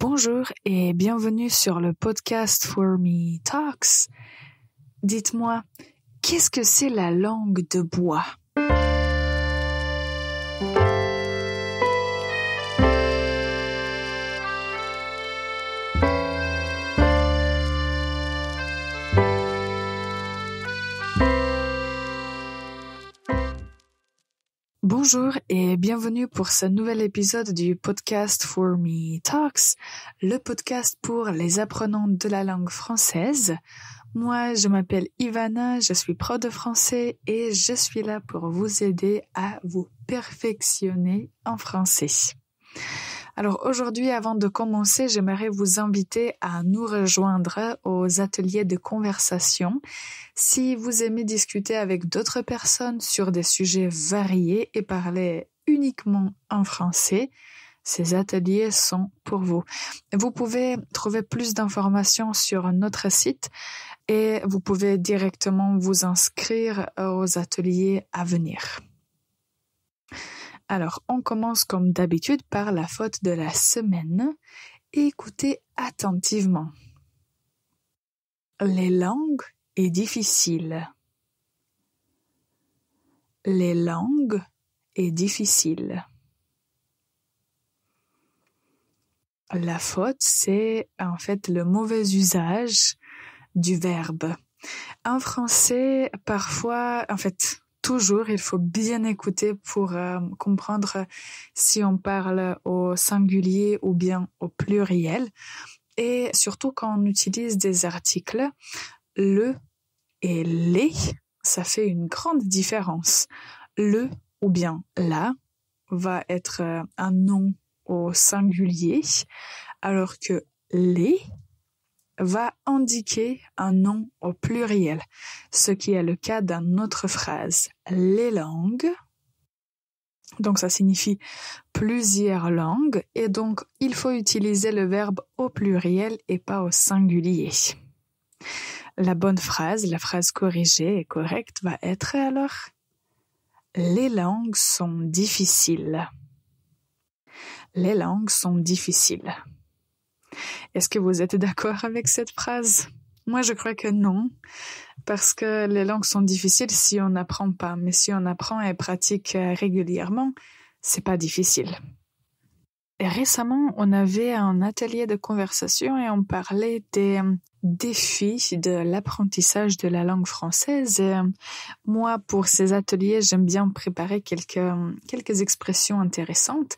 Bonjour et bienvenue sur le podcast For Me Talks. Dites-moi, qu'est-ce que c'est la langue de bois? Bonjour et bienvenue pour ce nouvel épisode du podcast For Me Talks, le podcast pour les apprenants de la langue française. Moi, je m'appelle Ivana, je suis prof de français et je suis là pour vous aider à vous perfectionner en français. Alors aujourd'hui, avant de commencer, j'aimerais vous inviter à nous rejoindre aux ateliers de conversation. Si vous aimez discuter avec d'autres personnes sur des sujets variés et parler uniquement en français, ces ateliers sont pour vous. Vous pouvez trouver plus d'informations sur notre site et vous pouvez directement vous inscrire aux ateliers à venir. Alors, on commence comme d'habitude par la faute de la semaine. Écoutez attentivement. Les langues est difficile. Les langues est difficile. La faute, c'est en fait le mauvais usage du verbe. En français, parfois, toujours, il faut bien écouter pour comprendre si on parle au singulier ou bien au pluriel. Et surtout quand on utilise des articles, le et les, ça fait une grande différence. Le ou bien la va être un nom au singulier, alors que les va indiquer un nom au pluriel, ce qui est le cas d'une autre phrase. Les langues, donc ça signifie plusieurs langues, et donc il faut utiliser le verbe au pluriel et pas au singulier. La bonne phrase, la phrase corrigée et correcte va être alors « Les langues sont difficiles ». Les langues sont difficiles. Est-ce que vous êtes d'accord avec cette phrase? Moi, je crois que non, parce que les langues sont difficiles si on n'apprend pas, mais si on apprend et pratique régulièrement, c'est pas difficile. Et récemment, on avait un atelier de conversation et on parlait des défis de l'apprentissage de la langue française. Et moi, pour ces ateliers, j'aime bien préparer quelques expressions intéressantes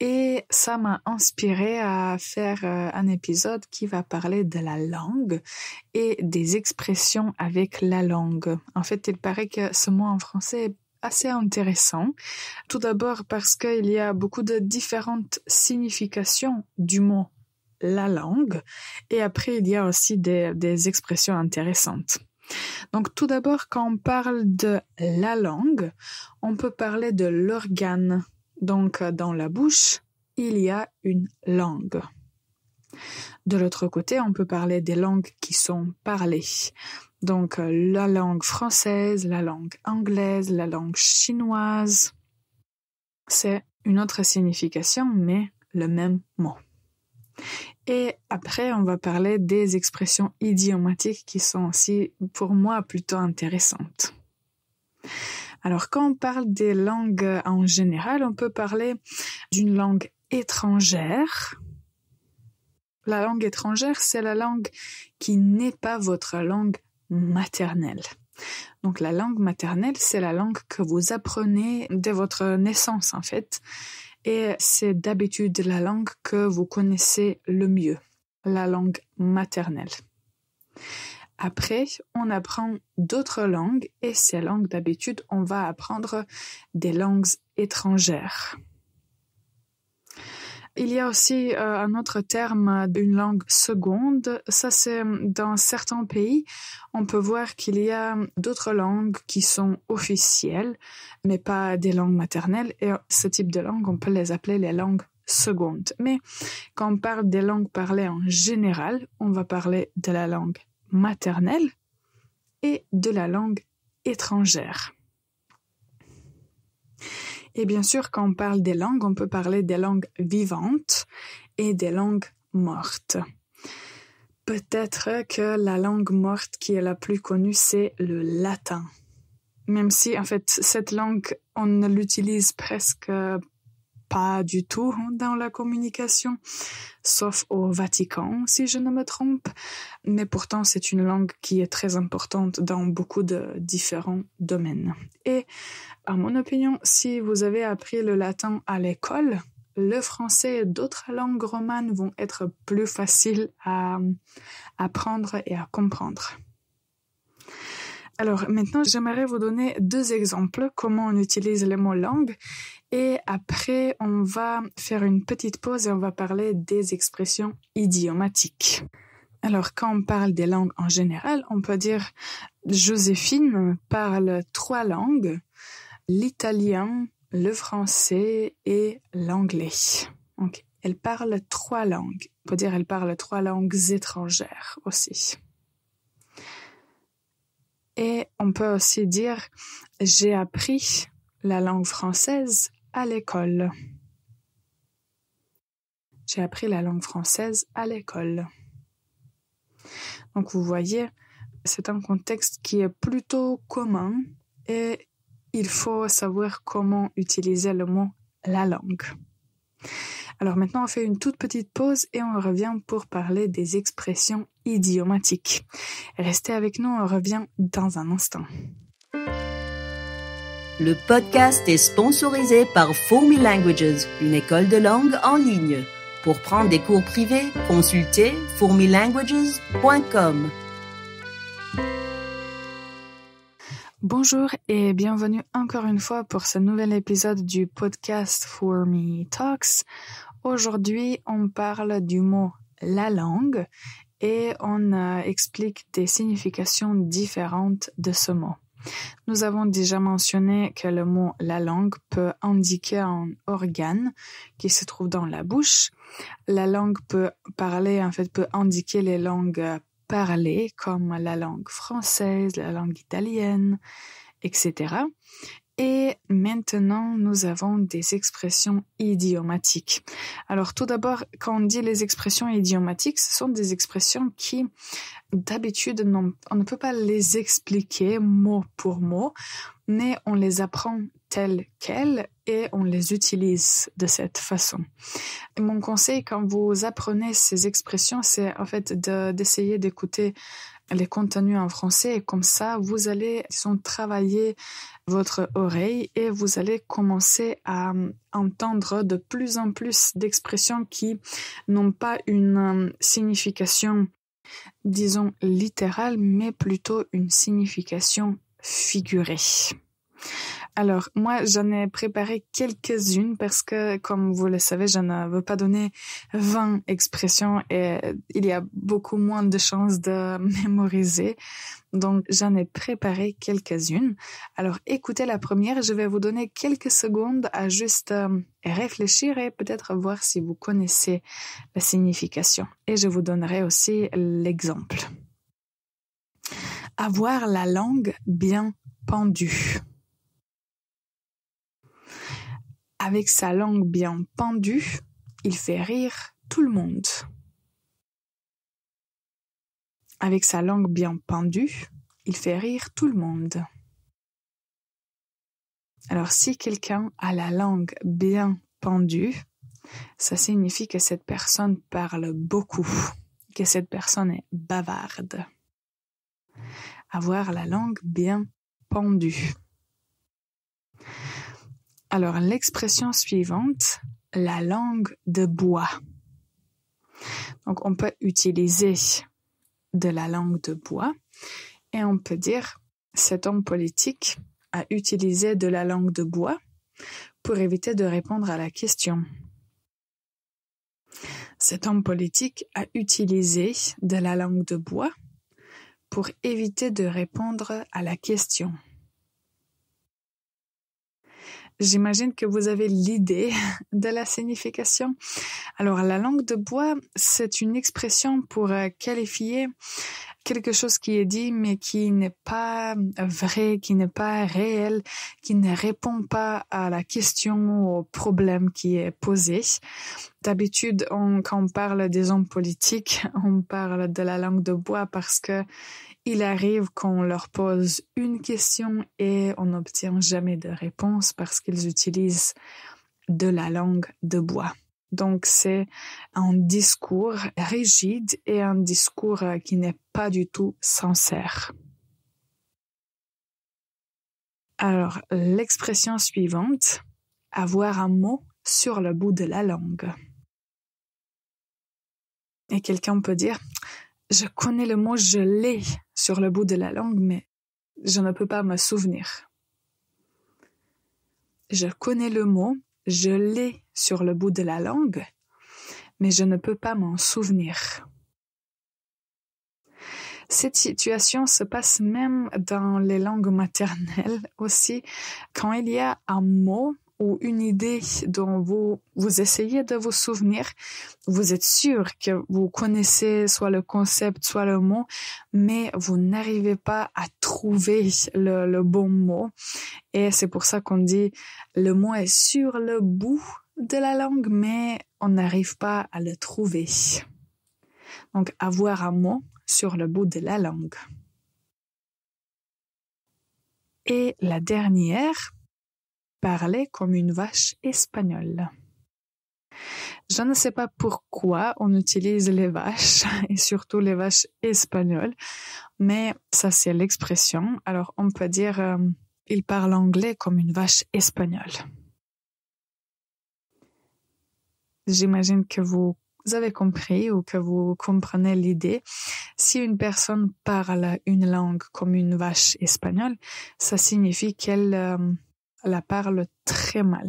et ça m'a inspiré à faire un épisode qui va parler de la langue et des expressions avec la langue. En fait, il paraît que ce mot en français est assez intéressant. Tout d'abord parce qu'il y a beaucoup de différentes significations du mot la langue et après il y a aussi des expressions intéressantes. Donc tout d'abord, quand on parle de la langue, on peut parler de l'organe. Donc dans la bouche, il y a une langue. De l'autre côté, on peut parler des langues qui sont parlées. Donc la langue française, la langue anglaise, la langue chinoise. C'est une autre signification, mais le même mot. Et après, on va parler des expressions idiomatiques qui sont aussi, pour moi, plutôt intéressantes. Alors, quand on parle des langues en général, on peut parler d'une langue étrangère. La langue étrangère, c'est la langue qui n'est pas votre langue maternelle. Donc, la langue maternelle, c'est la langue que vous apprenez dès votre naissance, en fait. Et c'est d'habitude la langue que vous connaissez le mieux, la langue maternelle. Après, on apprend d'autres langues et ces langues d'habitude, on va apprendre des langues étrangères. Il y a aussi un autre terme d'une langue seconde. Ça, c'est dans certains pays, on peut voir qu'il y a d'autres langues qui sont officielles, mais pas des langues maternelles. Et ce type de langue, on peut les appeler les langues secondes. Mais quand on parle des langues parlées en général, on va parler de la langue maternelle et de la langue étrangère. Et bien sûr, quand on parle des langues, on peut parler des langues vivantes et des langues morte. Peut-être que la langue morte qui est la plus connue, c'est le latin. Même si, en fait, cette langue, on ne l'utilise presque pas du tout dans la communication, sauf au Vatican, si je ne me trompe. Mais pourtant, c'est une langue qui est très importante dans beaucoup de différents domaines. Et, à mon opinion, si vous avez appris le latin à l'école, le français et d'autres langues romanes vont être plus faciles à apprendre et à comprendre. Alors maintenant, j'aimerais vous donner 2 exemples comment on utilise les mots langue et après on va faire une petite pause et on va parler des expressions idiomatiques. Alors quand on parle des langues en général, on peut dire Joséphine parle 3 langues, l'italien, le français et l'anglais. Donc, elle parle 3 langues. On peut dire elle parle 3 langues étrangères aussi. Et on peut aussi dire j'ai appris la langue française à l'école. J'ai appris la langue française à l'école. Donc vous voyez, c'est un contexte qui est plutôt commun et il faut savoir comment utiliser le mot la langue. Alors maintenant, on fait une toute petite pause et on revient pour parler des expressions idiomatiques. Restez avec nous, on revient dans un instant. Le podcast est sponsorisé par For Me Languages, une école de langue en ligne. Pour prendre des cours privés, consultez formelanguages.com. Bonjour et bienvenue encore une fois pour ce nouvel épisode du podcast For Me Talks. Aujourd'hui, on parle du mot la langue et on explique des significations différentes de ce mot. Nous avons déjà mentionné que le mot la langue peut indiquer un organe qui se trouve dans la bouche. La langue peut indiquer les langues parlées comme la langue française, la langue italienne, etc. Et maintenant, nous avons des expressions idiomatiques. Alors tout d'abord, quand on dit les expressions idiomatiques, ce sont des expressions qui, d'habitude, on ne peut pas les expliquer mot pour mot, mais on les apprend telles quelles et on les utilise de cette façon. Et mon conseil quand vous apprenez ces expressions, c'est en fait d'essayer d'écouter les contenus en français et comme ça, vous allez travailler votre oreille et vous allez commencer à entendre de plus en plus d'expressions qui n'ont pas une signification, disons, littérale, mais plutôt une signification figurée. Alors, moi, j'en ai préparé quelques-unes parce que, comme vous le savez, je ne veux pas donner 20 expressions et il y a beaucoup moins de chances de mémoriser. Donc, j'en ai préparé quelques-unes. Alors, écoutez la première. Je vais vous donner quelques secondes à juste réfléchir et peut-être voir si vous connaissez la signification. Et je vous donnerai aussi l'exemple. Avoir la langue bien pendue. Avec sa langue bien pendue, il fait rire tout le monde. Avec sa langue bien pendue, il fait rire tout le monde. Alors, si quelqu'un a la langue bien pendue, ça signifie que cette personne parle beaucoup, que cette personne est bavarde. Avoir la langue bien pendue. Alors, l'expression suivante, la langue de bois. Donc, on peut utiliser de la langue de bois et on peut dire cet homme politique a utilisé de la langue de bois pour éviter de répondre à la question. Cet homme politique a utilisé de la langue de bois pour éviter de répondre à la question. J'imagine que vous avez l'idée de la signification. Alors, la langue de bois, c'est une expression pour qualifier quelque chose qui est dit mais qui n'est pas vrai, qui n'est pas réel, qui ne répond pas à la question, au problème qui est posé. D'habitude, quand on parle des hommes politiques, on parle de la langue de bois parce que il arrive qu'on leur pose une question et on n'obtient jamais de réponse parce qu'ils utilisent de la langue de bois. Donc, c'est un discours rigide et un discours qui n'est pas du tout sincère. Alors, l'expression suivante, avoir un mot sur le bout de la langue. Et quelqu'un peut dire, je connais le mot, je l'ai sur le bout de la langue, mais je ne peux pas me souvenir. Je connais le mot, je l'ai sur le bout de la langue, mais je ne peux pas m'en souvenir. Cette situation se passe même dans les langues maternelles aussi, quand il y a un mot ou une idée dont vous essayez de vous souvenir, vous êtes sûr que vous connaissez soit le concept, soit le mot, mais vous n'arrivez pas à trouver le bon mot. Et c'est pour ça qu'on dit le mot est sur le bout de la langue, mais on n'arrive pas à le trouver. Donc, avoir un mot sur le bout de la langue. Et la dernière, parler comme une vache espagnole. Je ne sais pas pourquoi on utilise les vaches, et surtout les vaches espagnoles, mais ça c'est l'expression. Alors on peut dire il parle anglais comme une vache espagnole. J'imagine que vous avez compris ou que vous comprenez l'idée. Si une personne parle une langue comme une vache espagnole, ça signifie qu'elle la parle très mal.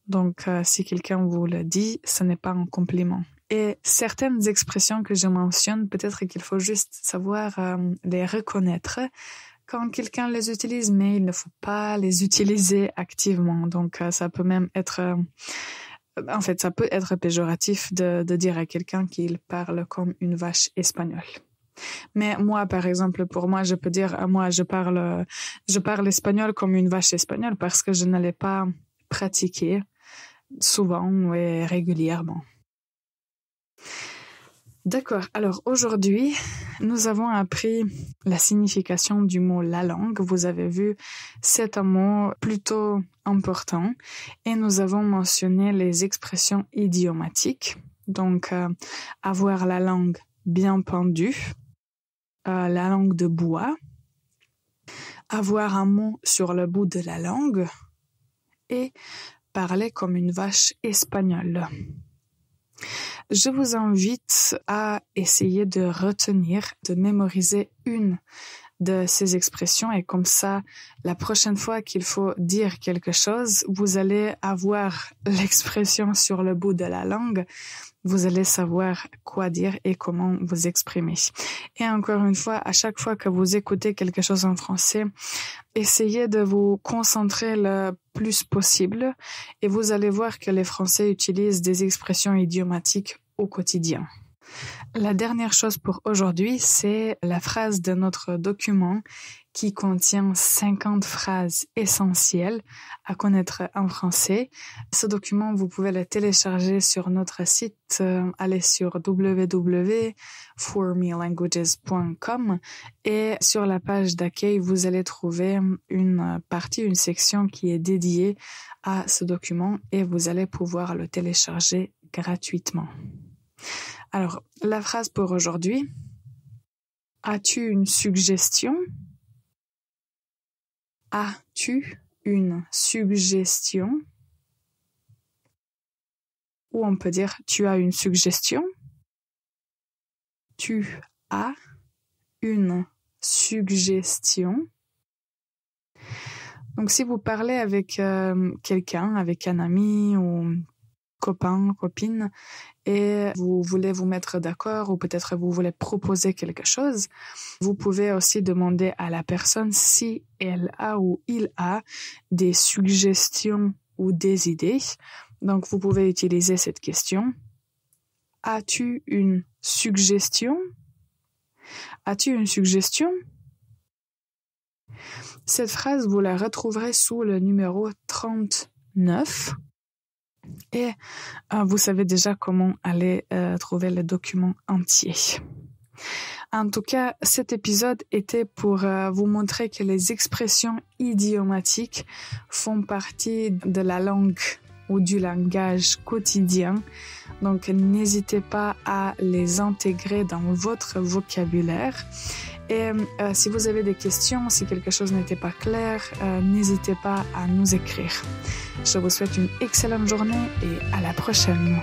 Donc, si quelqu'un vous le dit, ce n'est pas un compliment. Et certaines expressions que je mentionne, peut-être qu'il faut juste savoir les reconnaître quand quelqu'un les utilise, mais il ne faut pas les utiliser activement. Donc, ça peut même être... en fait, ça peut être péjoratif de dire à quelqu'un qu'il parle comme une vache espagnole. Mais moi, par exemple, pour moi, je peux dire, moi, je parle espagnol comme une vache espagnole parce que je ne l'ai pas pratiqué souvent et régulièrement. D'accord. Alors, aujourd'hui, nous avons appris la signification du mot la langue. Vous avez vu, c'est un mot plutôt important et nous avons mentionné les expressions idiomatiques. Donc, avoir la langue bien pendue, la langue de bois, avoir un mot sur le bout de la langue et parler comme une vache espagnole. Je vous invite à essayer de retenir, de mémoriser une de ces expressions et comme ça, la prochaine fois qu'il faut dire quelque chose, vous allez avoir l'expression sur le bout de la langue. Vous allez savoir quoi dire et comment vous exprimer. Et encore une fois, à chaque fois que vous écoutez quelque chose en français, essayez de vous concentrer le plus possible et vous allez voir que les Français utilisent des expressions idiomatiques au quotidien. La dernière chose pour aujourd'hui, c'est la phrase de notre document qui contient 50 phrases essentielles à connaître en français. Ce document, vous pouvez le télécharger sur notre site. Allez sur www.formelanguages.com et sur la page d'accueil, vous allez trouver une section qui est dédiée à ce document et vous allez pouvoir le télécharger gratuitement. Alors, la phrase pour aujourd'hui. As-tu une suggestion? As-tu une suggestion? Ou on peut dire tu as une suggestion? Tu as une suggestion? Donc, si vous parlez avec quelqu'un, avec un ami ou copain, copine, et vous voulez vous mettre d'accord ou peut-être vous voulez proposer quelque chose, vous pouvez aussi demander à la personne si elle a ou il a des suggestions ou des idées. Donc, vous pouvez utiliser cette question. As-tu une suggestion? As-tu une suggestion? Cette phrase, vous la retrouverez sous le numéro 39. Et vous savez déjà comment aller trouver le document entier. En tout cas, cet épisode était pour vous montrer que les expressions idiomatiques font partie de la langue ou du langage quotidien. Donc, n'hésitez pas à les intégrer dans votre vocabulaire. Et si vous avez des questions, si quelque chose n'était pas clair, n'hésitez pas à nous écrire. Je vous souhaite une excellente journée et à la prochaine.